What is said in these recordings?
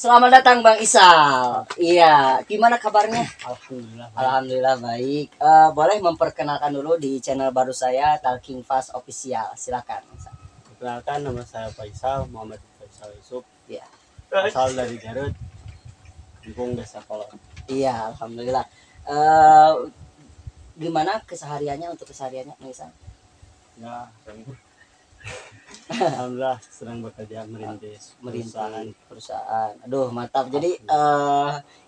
Selamat datang Bang Isal. Iya, gimana kabarnya? Alhamdulillah. Alhamdulillah baik. Boleh memperkenalkan dulu di channel baru saya, Talking Fast Official. Silakan. Perkenalkan, nama saya Faisal, Muhammad Faisal Yusuf. Iya. Asal dari Garut, Kampung Desa Kolot. Iya, alhamdulillah. Gimana kesehariannya untuk kesehariannya, Bang Isal? Ya, alhamdulillah sedang bekerja merintis perusahaan. Aduh, mantap. Jadi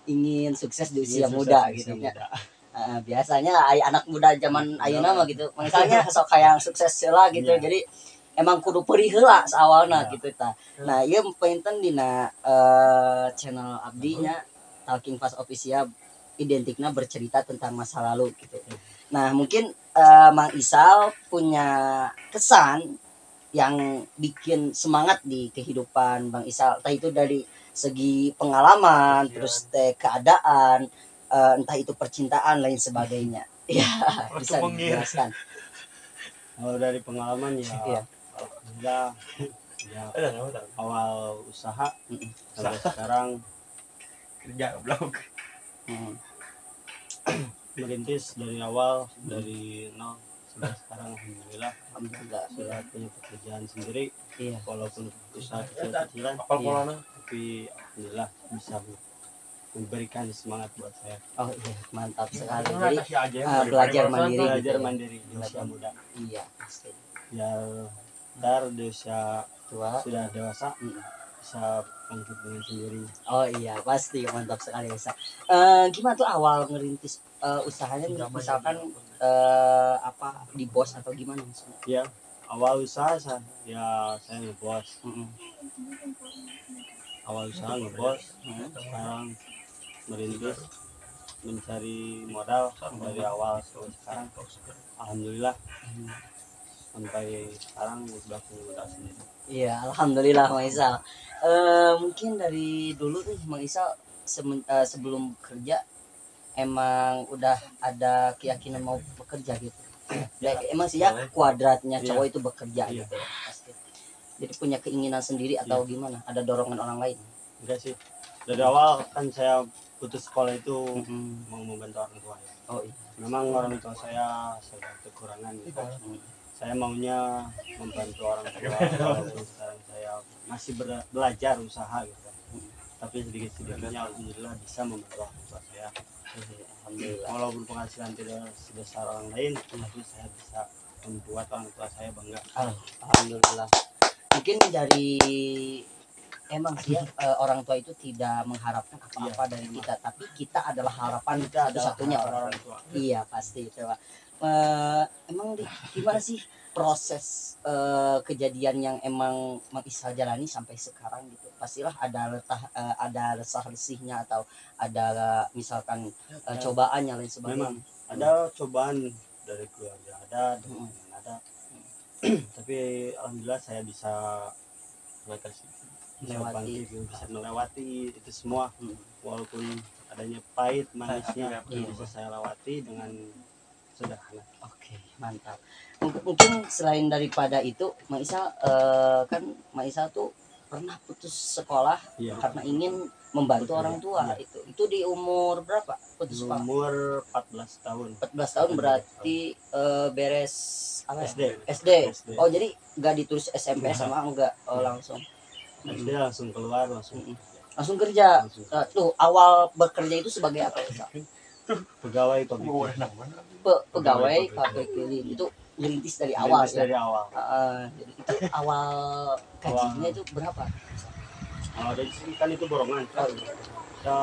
ingin sukses di usia Ingin muda sukses gitu di usia ya. muda. Biasanya anak muda zaman ayeuna mah gitu. Misalnya sok kayak sukses lah gitu. Iya. Jadi emang kudu perih heula saawalna Iya. gitu ta. Nah, ieu peinten dina channel abdi nya Talking Fast Official identiknya bercerita tentang masa lalu gitu. Nah, mungkin Mang Isal punya kesan yang bikin semangat di kehidupan Bang Isal, entah itu dari segi pengalaman, terus keadaan, entah itu percintaan lain sebagainya. Ya, bisa dijelaskan. Kalau dari pengalaman ya, Iya. alhamdulillah ya, awal usaha sampai sekarang kerja blog merintis dari awal dari nol sampai sekarang alhamdulillah sudah punya pekerjaan sendiri. Iya. Walaupun usaha kecil-kecilan, tapi alhamdulillah bisa memberikan semangat buat saya. Oh iya, mantap sekali. Jadi belajar mandiri, Belajar gitu ya? mandiri di usia muda. Iya, pasti. Biar ntar di usia Tua. sudah dewasa bisa bangkit dengan sendiri. Oh iya, pasti mantap sekali Isa. Gimana tuh awal ngerintis usahanya, misalkan apa di bos atau gimana maksudnya? Ya, awal usaha saya ngebos. Awal usaha ngebos, sekarang merintis mencari modal dari awal sampai sekarang. Alhamdulillah sampai sekarang sudah punya modal sendiri. Iya, alhamdulillah Mang Isal. Mungkin dari dulu nih Mang Isal sebelum kerja emang udah ada keyakinan mau bekerja gitu. Ya, emang sih ya kuadratnya cowok itu bekerja gitu ya, pasti. Jadi punya keinginan sendiri atau gimana? Ada dorongan orang lain? Enggak sih. Dari awal kan saya putus sekolah itu mau membantu orang tua ya. Oh iya. Memang orang tua saya sedang kekurangan gitu. Saya maunya membantu orang tua walaupun sekarang saya masih belajar usaha gitu. Tapi sedikit-sedikitnya alhamdulillah bisa membantu orang tua saya. Alhamdulillah. Walaupun penghasilan tidak sebesar orang lain, tapi saya bisa membuat orang tua saya bangga. Alhamdulillah. Mungkin dari emang sih ya, orang tua itu tidak mengharapkan apa-apa dari kita, tapi kita adalah harapan satu-satunya orang tua. Iya pasti coba. Emang gimana sih proses kejadian yang emang Mang Isal jalani sampai sekarang gitu? Pastilah ada resah resihnya atau ada misalkan cobaan yang lain sebagainya. Memang ada cobaan dari keluarga, ada tapi alhamdulillah saya bisa melewati itu semua. Walaupun adanya pahit manisnya bisa saya lewati dengan sederhana. Oke, mantap. Mungkin selain daripada itu, Mang Isal kan Mang Isal tuh pernah putus sekolah karena ingin membantu orang tua. Itu di umur berapa putus sekolah? Umur 14 tahun. 14 tahun berarti beres apa ya? SD. Oh, jadi nggak ditulis SMP sama enggak langsung. SD langsung keluar langsung kerja. Tuh awal bekerja itu sebagai apa? Pegawai pegawai pabrik keliling. Itu ngerintis dari awal ya. Dari awal. Jadi itu awal gajinya itu berapa? Dari sini kan itu borongan. Kita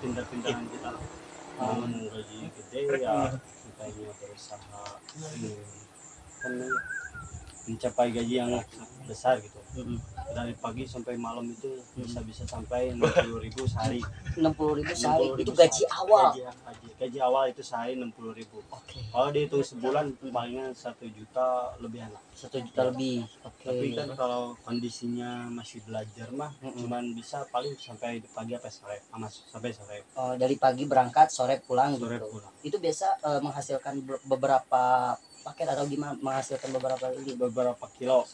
pindah-pindahan kita. Mau gaji gede ya kita berusaha kan mencapai gaji yang besar gitu. Dari pagi sampai malam itu bisa sampai 60.000 sehari. 60.000 sehari itu gaji awal. Gaji awal itu sehari 60.000. Kalau dihitung sebulan palingan 1 juta lebih anak. 1 juta lebih. Tapi kan kalau kondisinya masih belajar mah cuman bisa paling sampai pagi sampai sore. Dari pagi berangkat, sore pulang gitu. Pulang. Itu biasa menghasilkan beberapa paket atau gimana, menghasilkan beberapa kilo.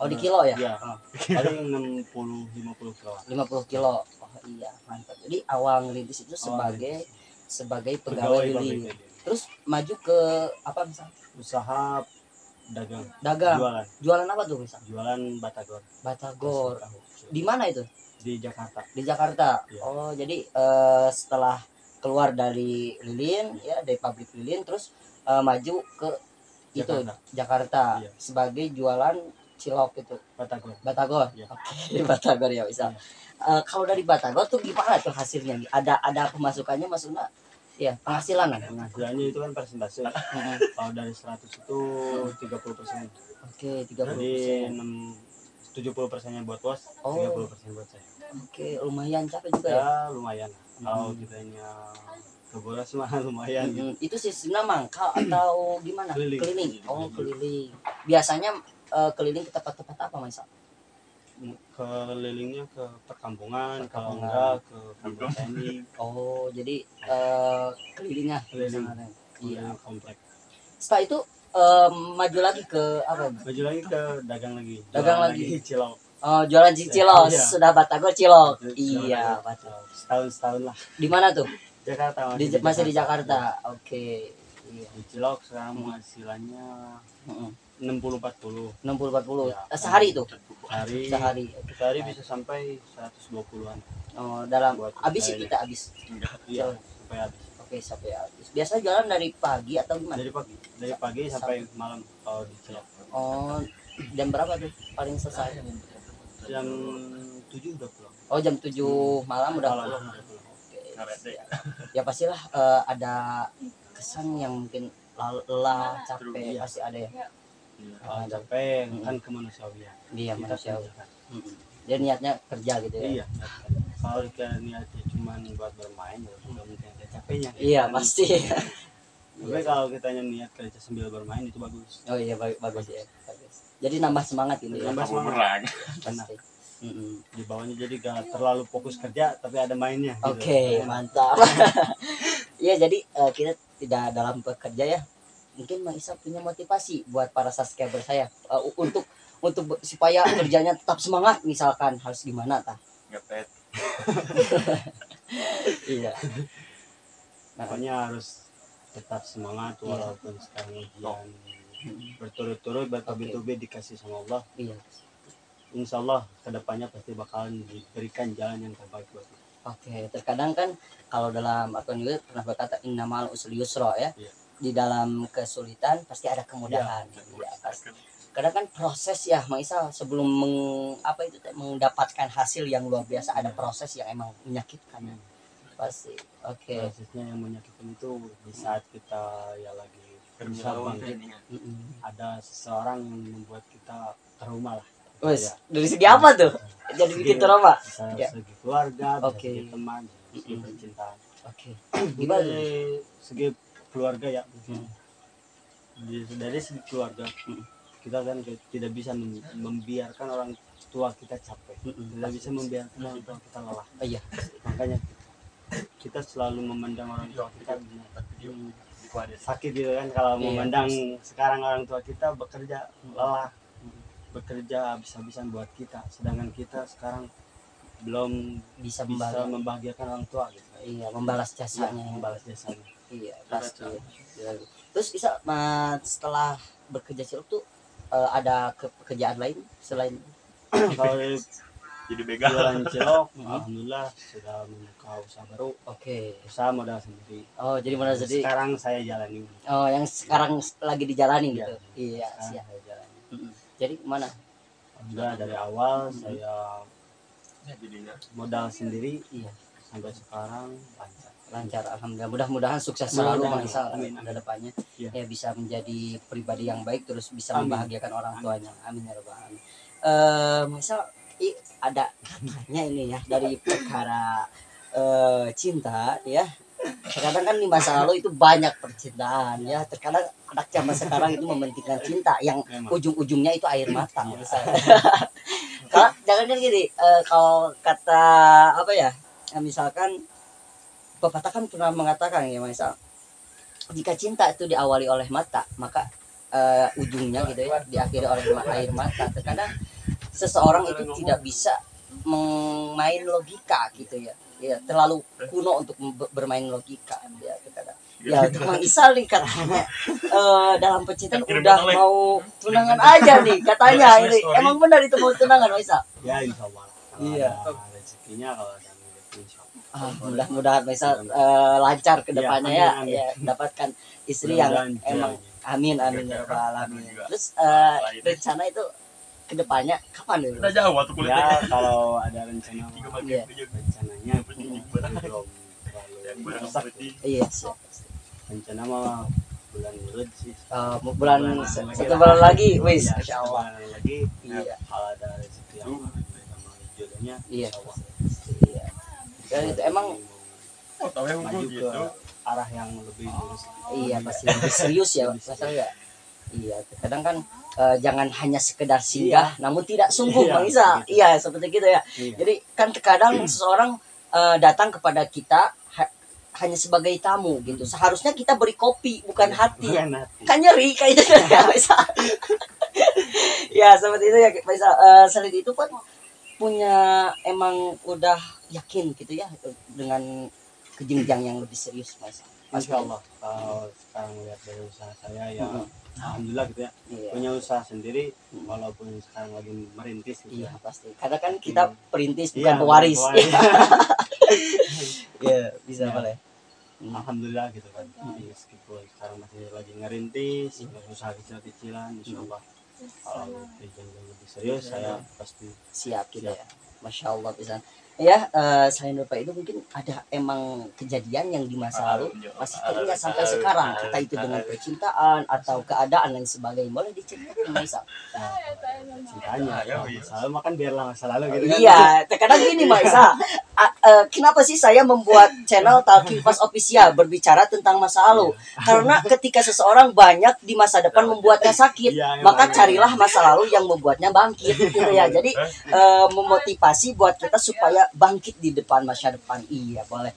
Di kilo ya? Iya. Paling 50 kilo. 50 kilo. Iya, mantap. Jadi awal ngerintis itu sebagai pegawai lilin. pabrik. Terus maju ke apa misal? Usaha dagang. Dagang. Jualan. Jualan apa tuh misal? Jualan batagor. Batagor. Tahu. Di mana itu? Di Jakarta. Di Jakarta. Iya. Oh, jadi setelah keluar dari lilin ya, dari pabrik lilin, terus maju ke itu Jakarta. Jakarta Iya. sebagai jualan cilok itu. Batagor. Batagor. Iya. Oke, Batagor ya bisa. Kalau dari Batagor tuh gimana tuh hasilnya? Ada pemasukannya maksudnya? Ya, penghasilan kan? Penghasilannya itu kan persentase. Kalau dari 100 itu 30%. Oke, 30%. Jadi 70%-nya buat bos, Oh. 30% buat saya. Oke, lumayan capek juga ya. Ya lumayan. Kalau kitanya keboros mah lumayan gitu. Itu sistemnya mangkal atau gimana? Keliling. Oh, keliling. Biasanya keliling ke tempat-tempat apa, Mas? Kelilingnya ke perkampungan, kalau Perkampungan. enggak ke kampung tani, Oh, jadi kelilingnya. Keliling. Iya. keliling komplek. Setelah itu maju lagi ke apa? Maju lagi ke dagang lagi. Dagang Jualan lagi. cilok. Oh, jualan cilok. Iya. Sudah Batagor cilok. Jualan Iya, cilok. Batagor. Setahun lah. Di mana tuh? Jakarta Masih di Jakarta. Oke. Iya. Di cilok sekarang penghasilannya 60-40 60-40. Ya. Sehari itu? sehari. Sehari. Bisa sampai 120-an. Oh, dalam Buat habis saya. sih kita habis. Iya, sampai habis. Oke, sampai habis. Biasanya jalan dari pagi atau gimana? Dari pagi sampai malam kalau di cilok. Oh, jam berapa tuh paling selesai? Jam 7 udah pulang. Oh, jam 7 malam udah Malam pulang. udah pulang. Oke. Ya pastilah ada kesan yang mungkin lelah, capek, Iya. pasti ada ya. Capek kan kemanusiaan. Dia Kita manusia. kerjakan. Dia niatnya kerja gitu ya. Iya. Kalau kita niatnya cuma buat bermain, ya nggak mungkin ada capeknya. Iya, pasti. Tapi kalau kita niat kerja sambil bermain itu bagus. Oh iya, bagus ya. Bagus. Jadi nambah semangat gitu ya. Nambah semangat. Bumerang. Pasti. Di bawahnya jadi gak terlalu fokus kerja tapi ada mainnya. Gitu. Oke, mantap. Iya, jadi kita tidak dalam bekerja ya. Mungkin Mang Isa punya motivasi buat para subscriber saya untuk supaya kerjanya tetap semangat, misalkan harus gimana tah? Ngepet. Iya. Nah, Pokoknya harus tetap semangat walaupun sekarang ujian berturut-turut bertubi-tubi dikasih sama Allah. iya. Insya Allah kedepannya pasti bakalan diberikan jalan yang terbaik buat kita. Oke, terkadang kan kalau dalam Al-Quran juga pernah berkata innamal usri yusra ya. Iya. Di dalam kesulitan pasti ada kemudahan. Iya, pasti. Kadang kan proses ya, Mang Isa sebelum mendapatkan hasil yang luar biasa ada proses yang emang menyakitkan. Pasti. Oke. Prosesnya yang menyakitkan itu di saat kita ya lagi berusaha bangkit, ada seseorang yang membuat kita trauma lah. Wes, Ya. dari segi apa tuh? Jadi bikin trauma. Bisa Ya. segi keluarga, bisa Oke. segi teman, bisa segi percintaan. Oke. Gimana Gimana? dari segi keluarga ya? Dari segi keluarga kita kan tidak bisa membiarkan orang tua kita capek, tidak bisa membiarkan orang tua kita lelah. Oh, iya. Makanya kita selalu memandang orang tua kita sakit gitu kan kalau Iya, memandang sekarang orang tua kita bekerja lelah, bekerja habis-habisan buat kita, sedangkan kita sekarang belum Bisa bisa membahagiakan orang tua gitu. Iya, membalas jasanya. Membalas jasanya. Iya, pasti. Ya. Terus bisa setelah bekerja cilok tuh ada pekerjaan lain selain Kalau dari Jadi begal. jualan cilok, alhamdulillah sudah membuka usaha baru, Oke. usaha modal sendiri. Oh, jadi mana jadi Sekarang saya jalani. oh yang sekarang lagi dijalani Iya. gitu. Iya, Sekarang siap. saya jalani. Jadi mana? Alhamdulillah dari awal saya Jadinya. modal sendiri Iya, sampai sekarang lancar. lancar alhamdulillah. Mudah-mudahan sukses selalu Mang Isa Amin. ke depannya. Iya. Ya bisa menjadi pribadi yang baik terus bisa Amin. membahagiakan orang tuanya. Amin ya rabbal alamin. Mang Isa ada katanya ini ya dari perkara cinta ya. Terkadang kan di masa lalu itu banyak percintaan ya. Terkadang anak zaman sekarang itu mementingkan cinta yang Memang. ujung-ujungnya itu air mata. Iya. Misalnya. Kalau jangan kan gini, kalau kata apa ya? Misalkan pepatah kan pernah mengatakan ya misal jika cinta itu diawali oleh mata maka ujungnya gitu ya diakhiri oleh air mata. Terkadang seseorang itu tidak bisa main logika gitu ya. Ya, terlalu kuno untuk bermain logika ya terkadang. Ya, untuk Mang Isal nih katanya dalam percintaan udah mau tunangan aja nih katanya. Ini emang benar itu mau tunangan Mang Isal? Ya insya Allah. Iya. Rezekinya kalau ada rezeki insya Allah. Mudah-mudahan Faisal lancar ke depannya Iya, ya, amin, amin. ya dapatkan istri yang Mudah-mudahan emang jalan. amin ya rabbal alamin. Terus rencana itu ke depannya kapan dulu? Udah jauh tuh Ya kulitnya. kalau ada rencana Iya. rencananya belum terlalu besar. Iya siap. Rencana mah bulan Maret sih. Bulan satu bulan lagi, wis, Ya, insya Allah. bulan lagi. Iya. Kalau ada rezeki yang sama jodohnya, Iya. insya Allah. Iya. Dan itu emang Oh, tahu yang maju gitu. ke arah yang lebih lurus. iya pasti lebih serius ya masalah ya. Iya, kadang kan jangan hanya sekedar singgah, namun tidak sungguh, Iya, Bang Isa. gitu. Iya, seperti gitu ya. Iya. Jadi kan terkadang seseorang datang kepada kita hanya sebagai tamu gitu. Seharusnya kita beri kopi, bukan hati. Bukan hati. Kan nyeri kayak gitu ya, Bang Isa. Ya, seperti itu ya, Bang Isa. Selain itu kan punya emang udah yakin gitu ya dengan kejenjang yang lebih serius, Bang Isa. Masya Allah. Kalau sekarang lihat dari usaha saya ya, alhamdulillah gitu ya. Iya. Punya usaha sendiri, walaupun sekarang lagi merintis gitu Iya ya. pasti. Karena kan kita perintis bukan Iya, pewaris. pewaris. Iya bisa Iya. boleh. Alhamdulillah gitu kan. Meskipun sekarang masih lagi ngerintis, usaha kecil-kecilan, insya Allah kalau yang lebih serius saya pasti Siap gitu ya. Masya Allah bisa. Ya selain Bapak itu mungkin ada emang kejadian yang di masa lalu masih teringat sampai sekarang, entah itu dengan percintaan atau keadaan lain sebagainya. Boleh diceritakan Maisa? cintanya. Selalu makan biarlah masa lalu gitu kan. Iya, terkadang gini Maisa. Kenapa sih saya membuat channel Talking Fast Official berbicara tentang masa lalu? Karena ketika seseorang banyak di masa depan membuatnya sakit, Iya, emang. maka carilah masa lalu yang membuatnya bangkit gitu ya. Jadi memotivasi buat kita supaya bangkit di depan masa depan. Iya, boleh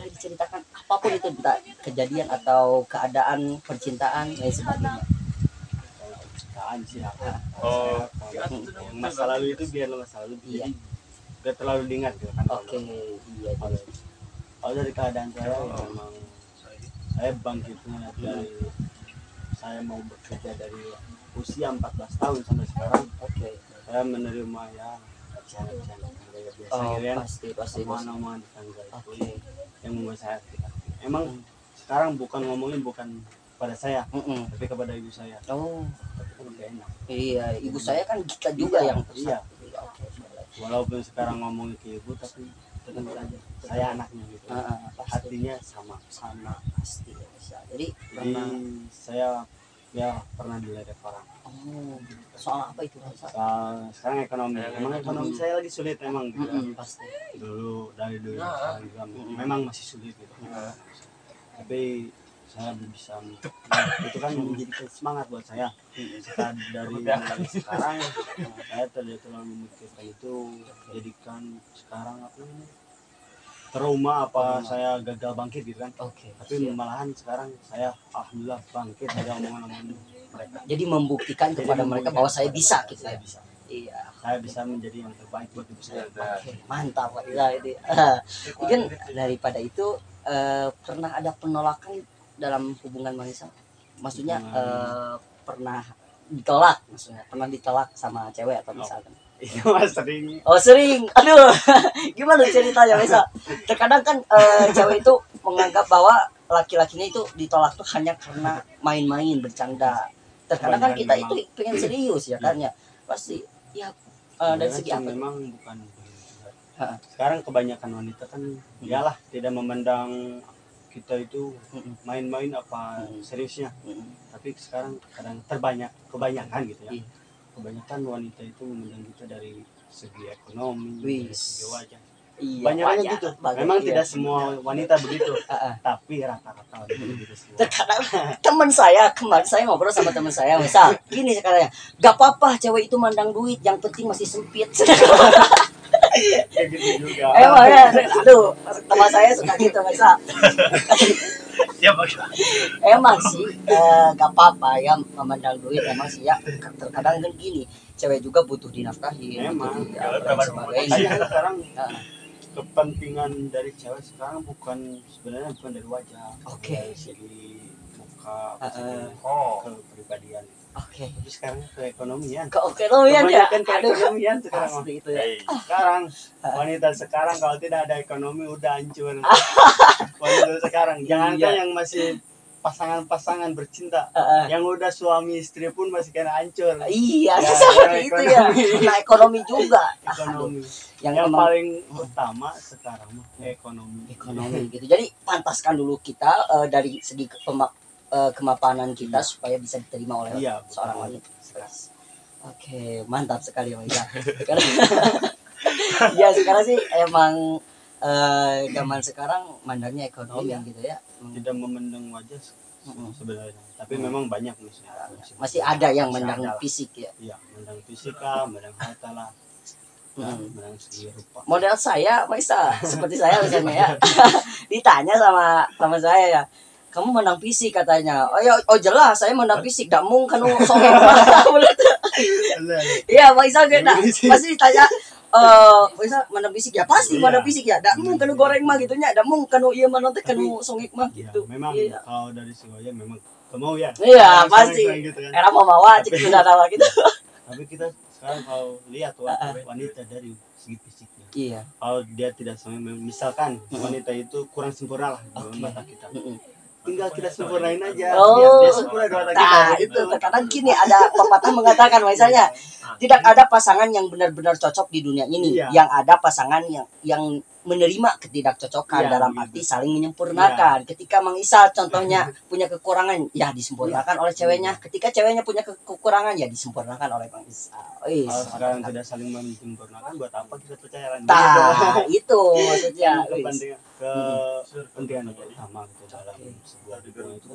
diceritakan apapun itu, entah kejadian atau keadaan percintaan lain sebagainya. Kalau percintaan sih Oh. yang masa lalu itu biarlah masa lalu. Iya. Jadi gak terlalu diingat gitu kan. Oke, iya. Kalau dari keadaan saya ya memang saya bangkitnya dari saya mau bekerja dari usia 14 tahun sampai sekarang. Oke. Saya menerima ya canda-canda biasa Oh, gitu kan. pasti. Omongan-omongan tetangga itu Oke. yang membuat saya sakit hati. Emang sekarang bukan ngomongin bukan pada saya, Mm-mm. tapi kepada ibu saya. Oh, Tapi kan gak enak. iya. Ibu saya kan kita juga Iya, yang iya. tersakiti. Oke, boleh. Walaupun sekarang ngomongin ke ibu, tapi tetap saja saya anaknya gitu. Pasti. Hatinya sama. Pasti ya, bisa. Jadi Jadi pernah. saya ya pernah diledek orang. Oh, soal apa itu? Sekarang ekonomi, emang ekonomi saya lagi sulit emang gitu. Pasti. Dari dulu sekarang juga memang masih sulit gitu. Tapi saya bisa itu kan menjadi semangat buat saya. Dari mulai sekarang saya tidak terlalu memikirkan itu, jadikan sekarang apa namanya, trauma apa saya gagal bangkit gitu kan. Oke. Tapi malahan sekarang saya alhamdulillah bangkit dari omongan-omongan mereka. Jadi membuktikan kepada mereka bahwa saya bisa gitu Saya ya. bisa. Iya. Saya bisa menjadi yang terbaik buat ibu saya. Oke, mantap Pak Ila ini. Mungkin daripada itu pernah ada penolakan dalam hubungan Manisa? Maksudnya pernah ditolak maksudnya. Pernah ditolak sama cewek atau misalkan? Itu mas sering. Oh sering, aduh, gimana ceritanya Misa? Terkadang kan cewek itu menganggap bahwa laki-lakinya itu ditolak tuh hanya karena main-main bercanda. Terkadang kan kita itu pengen serius ya kan ya, pasti ya dari segi apa? Memang bukan begitu. Ha. Sekarang kebanyakan wanita kan iyalah tidak memandang kita itu main-main apa seriusnya. Tapi sekarang kadang kebanyakan gitu ya. Iya. Kebanyakan wanita itu memandang kita dari segi ekonomi, dari Wis. segi wajah. Iya, Banyaknya banyak, gitu. banyak, Memang iya. tidak semua wanita begitu, Ah, ah. tapi rata-rata wanita begitu semua. Terkadang teman saya kemarin saya ngobrol sama teman saya misal gini sekarang, gak apa-apa cewek itu mandang duit, yang penting masih sempit. Kayak gitu juga. Emang ya, aduh teman saya suka gitu misal. Ya bagus. Emang sih gak apa-apa ya memandang duit, emang sih ya terkadang kan gini, cewek juga butuh dinafkahi Memang. gitu, dan sebagainya. Makanya sekarang Nah, kepentingan dari cewek sekarang sebenarnya bukan dari wajah, Oke. dari segi muka, Heeh. Oh. kepribadian. Oke. Tapi sekarang ke ekonomian. Keokenomian ya. Kebanyakan ke Aduh, ekonomian sekarang. pasti itu ya. Hey. Sekarang wanita sekarang kalau tidak ada ekonomi udah hancur. Wanita sekarang jangankan Iya. yang masih pasangan-pasangan bercinta, Heeh. yang udah suami istri pun masih kena hancur. Iya, Ya, seperti itu ya. ekonomi. Nah, ekonomi juga. Ekonomi. Yang Yang emang paling utama sekarang mah ekonomi. ekonomi gitu. Jadi pantaskan dulu kita dari segi kemapanan kita supaya bisa diterima oleh Iya, seorang betul. wanita. Oke, mantap sekali Mas. Ya sekarang sih emang zaman sekarang mandangnya ekonomi Iya. gitu ya. Tidak memandang wajah sebenarnya, tapi memang banyak misalnya. Masih ada yang Masih mandang ada lah. fisik ya. Iya, mandang fisika, mandang harta lah, Hmm. mandang segi rupa. Model saya Maisa seperti saya misalnya ya. Ditanya sama saya ya, kamu menang fisik katanya. Oh ya, oh jelas saya menang fisik. Dak mung kan songe mah. Iya, Maisa beda. Pasti ditanya Maisa menang fisik ya pasti Iya. menang fisik ya. Dak mung kan goreng mah gitu nya. Dak mung kan ieu mah teh kan songik mah Iya, gitu. memang Iya. kalau dari segi wajah memang kemau ya. Iya, Misalnya pasti. gitu kan. Era mau bawa cik sudah tahu gitu. Tapi kita sekarang kalau lihat wanita dari segi fisiknya, Iya. kalau dia tidak sama, misalkan wanita itu kurang sempurna lah dalam mata kita, tinggal kita sempurnain aja Oh. biar dia sempurna di mata kita Nah, gitu. itu terkadang gini ada pepatah mengatakan misalnya tidak ada pasangan yang benar-benar cocok di dunia ini. Iya. Yang ada pasangan yang menerima ketidakcocokan Iya, dalam gitu. arti saling menyempurnakan. Ketika Mang Isal contohnya punya kekurangan, ya disempurnakan oleh ceweknya. Ketika ceweknya punya kekurangan, ya disempurnakan oleh Mang Isal. Wis, Kalau sekarang mantap. tidak saling menyempurnakan, buat apa kita percaya lagi? Nah, itu maksudnya. Wis. Kepentingan utama gitu dalam sebuah hubungan itu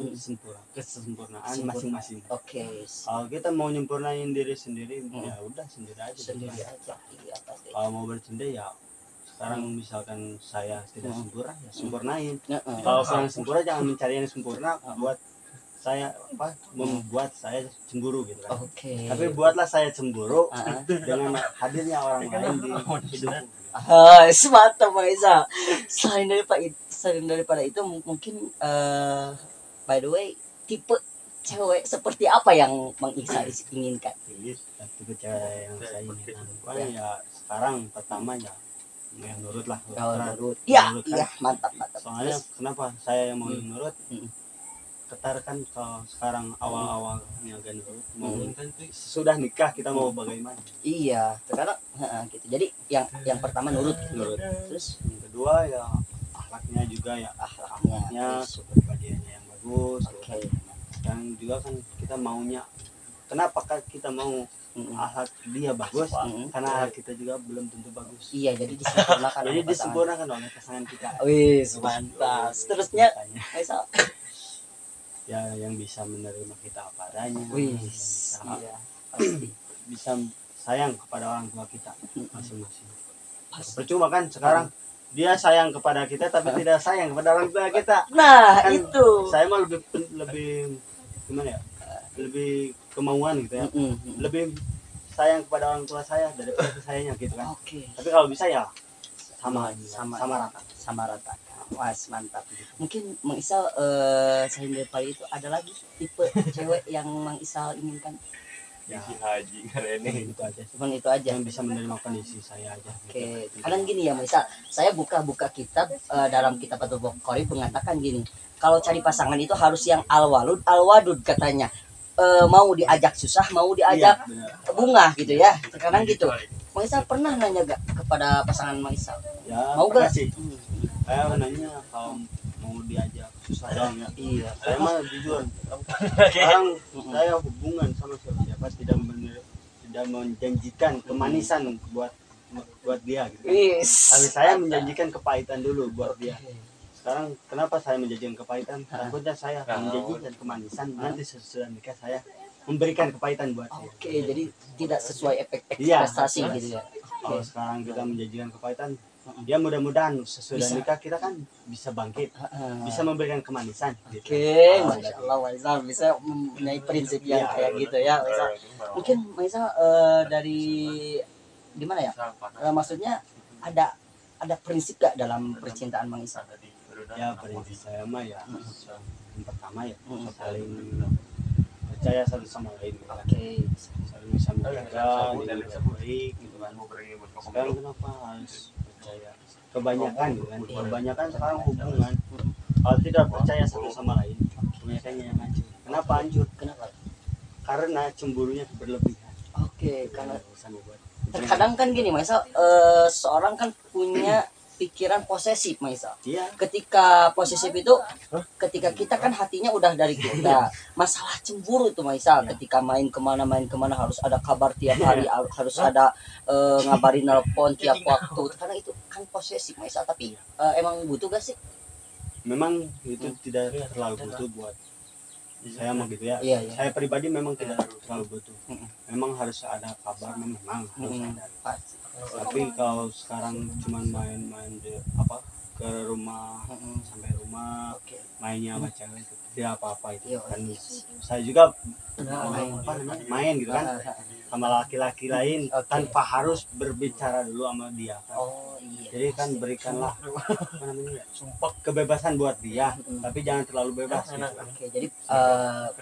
kan kesempurnaan masing-masing. Oke, Kalau kita mau nyempurnain diri sendiri, ya udah sendiri aja. sendiri aja. Iya, pasti. Kalau mau bercinta ya sekarang misalkan saya tidak sempurna, ya sempurnain. Heeh. Kalau kurang sempurna jangan mencari yang sempurna buat saya membuat saya cemburu gitu kan. Oke. Tapi buatlah saya cemburu dengan hadirnya orang lain di hidup. Semata Pak Isa. Selain daripada itu mungkin by the way tipe cewek seperti apa yang Mang Isa inginkan? Tipe cewek yang saya inginkan pokoknya ya sekarang pertama ya yang nurut lah. Kalau menurut, Menurut iya kan. mantap. Soalnya kenapa saya yang mau nurut? Ketar kan kalau sekarang awal-awalnya gak nurut, mau kan sudah nikah kita mau bagaimana? Iya, terkadang gitu. Jadi yang pertama nurut, Nurut. terus Yang kedua ya akhlaknya juga ya, akhlaknya. kepribadiannya yang bagus. Oke. Dan juga kan kita maunya, kenapa kan kita mau akhlak dia bagus? Karena akhlak kita juga belum tentu bagus. Iya, jadi disempurnakan. Jadi oleh pasangan. disempurnakan oleh pasangan kita. Wis, mantap. Terusnya Makanya, Isa. ya yang bisa menerima kita apa adanya, Wis, yang bisa, iya. Pasti. bisa sayang kepada orang tua kita masing-masing. Percuma kan sekarang dia sayang kepada kita tapi tidak sayang kepada orang tua kita. Nah, Kan itu. saya mah lebih gimana ya? Lebih kemauan gitu ya. Lebih sayang kepada orang tua saya daripada ke sayanya gitu kan. Oke. Tapi kalau bisa ya Sama rata. Sama rata. Wah, mantap. Mungkin Mang Isal selain daripada itu ada lagi tipe cewek yang Mang Isal inginkan? Ya, Si Haji ngerene. itu aja. Cuman itu aja. Yang bisa menerima kondisi saya aja. Oke, kadang gini ya, misal saya buka kitab dalam kitab Fathul Bukhari mengatakan gini, kalau cari pasangan itu harus yang al-wadud katanya. Mau diajak susah, mau diajak Benar. bunga gitu ya. Sekarang gitu. Mang Isal pernah nanya gak kepada pasangan Mang Isal? Ya, Mau gak? sih? Saya nanya kalau mau diajak susah dong ya. Iya. Saya mah jujur. Sekarang saya hubungan sama siapa tidak menjanjikan kemanisan buat dia gitu. Tapi saya menjanjikan kepahitan dulu buat dia. Sekarang kenapa saya menjanjikan kepahitan? Takutnya saya akan menjanjikan kemanisan, nanti sesudah nikah saya memberikan kepahitan buat dia. Oke, jadi tidak sesuai Iya. ekspektasi gitu ya. Kalau sekarang kita menjanjikan kepahitan, dia mudah-mudahan sesudah Bisa. nikah kita kan bisa bangkit, bisa memberikan kemanisan. Oke, gitu. Masya Allah, Maisa bisa mempunyai prinsip yang Iya, kayak gitu ya, Maisa. Mungkin Maisa dari di mana ya? Maksudnya ada prinsip gak dalam percintaan Mang Isa? Ya prinsip saya mah ya yang pertama ya saling percaya satu sama lain gitu kan. Oke, Saling bisa menjaga dengan baik gitu kan. Sekarang kenapa harus percaya kebanyakan gitu kan, kebanyakan sekarang hubungan kalau tidak percaya satu sama lain kebanyakannya yang hancur. Kenapa hancur? kenapa? Karena cemburunya berlebihan. Oke, karena Sama buat terkadang kan gini, Maisa, seorang kan punya pikiran posesif, Maisa. iya Ketika posesif itu, ketika kita kan hatinya udah dari kita. Masalah cemburu tuh, Maisa. Ketika main kemana harus ada kabar tiap hari, harus ada ngabarin nelpon tiap waktu. Karena itu kan posesif, Maisa. Tapi emang butuh gak sih? memang itu tidak terlalu butuh buat saya mah gitu ya. Iya, iya. Saya pribadi memang tidak terlalu butuh. Mm-mm. Memang harus ada kabar, memang harus ada. Pasti. Tapi kalau sekarang cuma main-main di apa ke rumah sampai rumah Oke. mainnya sama cewek itu tidak apa-apa itu Iya. kan. Saya juga Main. apa namanya, main gitu kan sama laki-laki lain Oke. tanpa harus berbicara dulu sama dia kan. Oh iya. Jadi kan berikanlah apa namanya ya, kebebasan buat dia, tapi jangan terlalu bebas gitu kan. Oke, jadi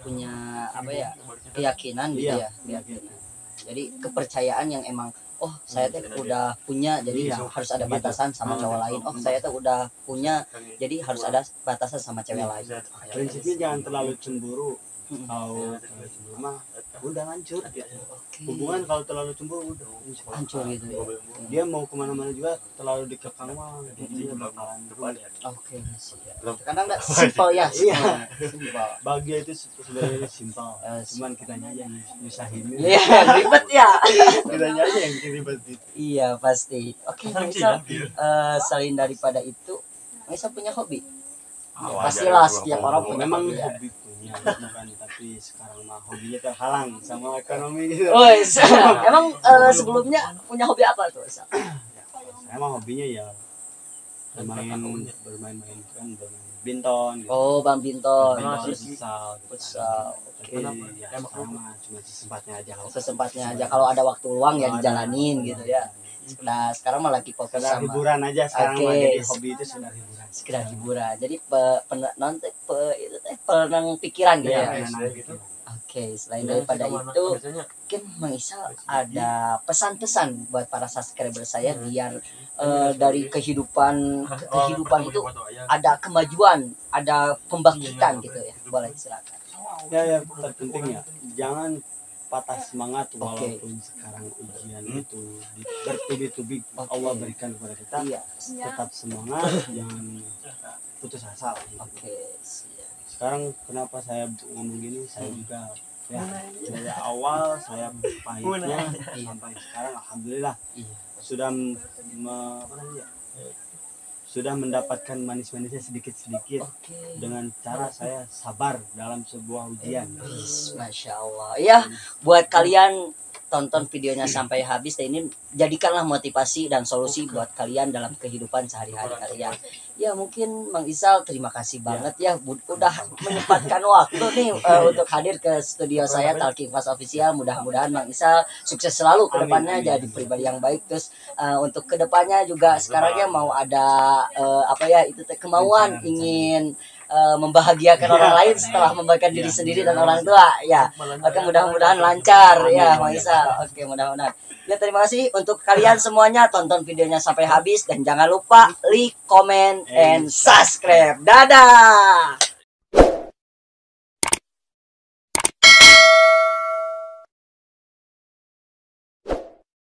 punya apa ya, keyakinan gitu Iya, ya, keyakinan. Jadi kepercayaan yang emang, oh saya tuh udah punya, jadi Iya, harus ada gitu. batasan sama cowok lain. Oh saya tuh udah punya, jadi harus ada batasan sama cewek lain. Prinsipnya jangan terlalu cemburu. Kalau terlalu cemburu mah udah hancur gitu. Oke. Hubungan kalau terlalu cemburu udah Hancur gitu ya. dia mau kemana-mana juga terlalu dikekang mah dia bakalan rumit. Oke, siap. Kadang nggak simple ya, Iya. simple. Bahagia itu sebenarnya simpel, Eh, cuman kitanya aja yang nyusahin. Iya, ribet ya. Kitanya aja yang bikin ribet gitu. Iya pasti. Oke, Maisa, selain daripada itu, Maisa punya hobi? Pastilah setiap orang punya Memang hobi. Ya. hobi punya bukan, tapi sekarang mah hobinya terhalang sama ekonomi gitu. Oh, emang sebelumnya punya hobi apa tuh? Maisa? Saya mah hobinya ya bermain kan, bermain binton gitu. Oh, Bang Binton. Binton, futsal gitu kan. Futsal. Tapi ya sekarang mah cuma sesempatnya aja. Sesempatnya aja, kalau ada waktu luang ya dijalanin gitu ya. Nah, sekarang mah lagi fokus Sekedar sama hiburan aja sekarang mah, Oke. jadi hobi itu sekedar hiburan. sekedar hiburan. Jadi itu teh penenang pikiran gitu ya. Menenang gitu. Oke, selain daripada itu, mungkin Mang Isa ada pesan-pesan buat para subscriber saya biar dari kehidupan ke kehidupan itu ada kemajuan, ada pembangkitan gitu ya. Boleh silakan. Ya terpenting ya, jangan patah semangat Oke. walaupun sekarang ujian itu bertubi-tubi Allah berikan kepada kita. Iya. Tetap semangat, jangan putus asa. Oke, siap. Sekarang kenapa saya ngomong gini, saya juga ya dari awal saya pahitnya sampai sekarang alhamdulillah Iya. sudah apa namanya, sudah mendapatkan manis-manisnya sedikit-sedikit Oke. dengan cara saya sabar dalam sebuah ujian. Masya Allah. Ya, buat kalian tonton videonya sampai habis. Ini jadikanlah motivasi dan solusi buat kalian dalam kehidupan sehari-hari kalian. Ya mungkin Mang Isal terima kasih banget ya udah menyempatkan waktu nih untuk hadir ke studio saya Talking Fast Official. Mudah-mudahan Mang Isal sukses selalu ke depannya, jadi pribadi yang baik. Terus untuk kedepannya juga sekarangnya mau ada apa ya itu kemauan ingin membahagiakan orang lain setelah membahagiakan diri sendiri dan orang tua ya. Oke, mudah-mudahan lancar ya Mang Isa. Oke, mudah-mudahan. Ya, terima kasih untuk kalian semuanya, tonton videonya sampai habis dan jangan lupa like, comment, and subscribe. Dadah.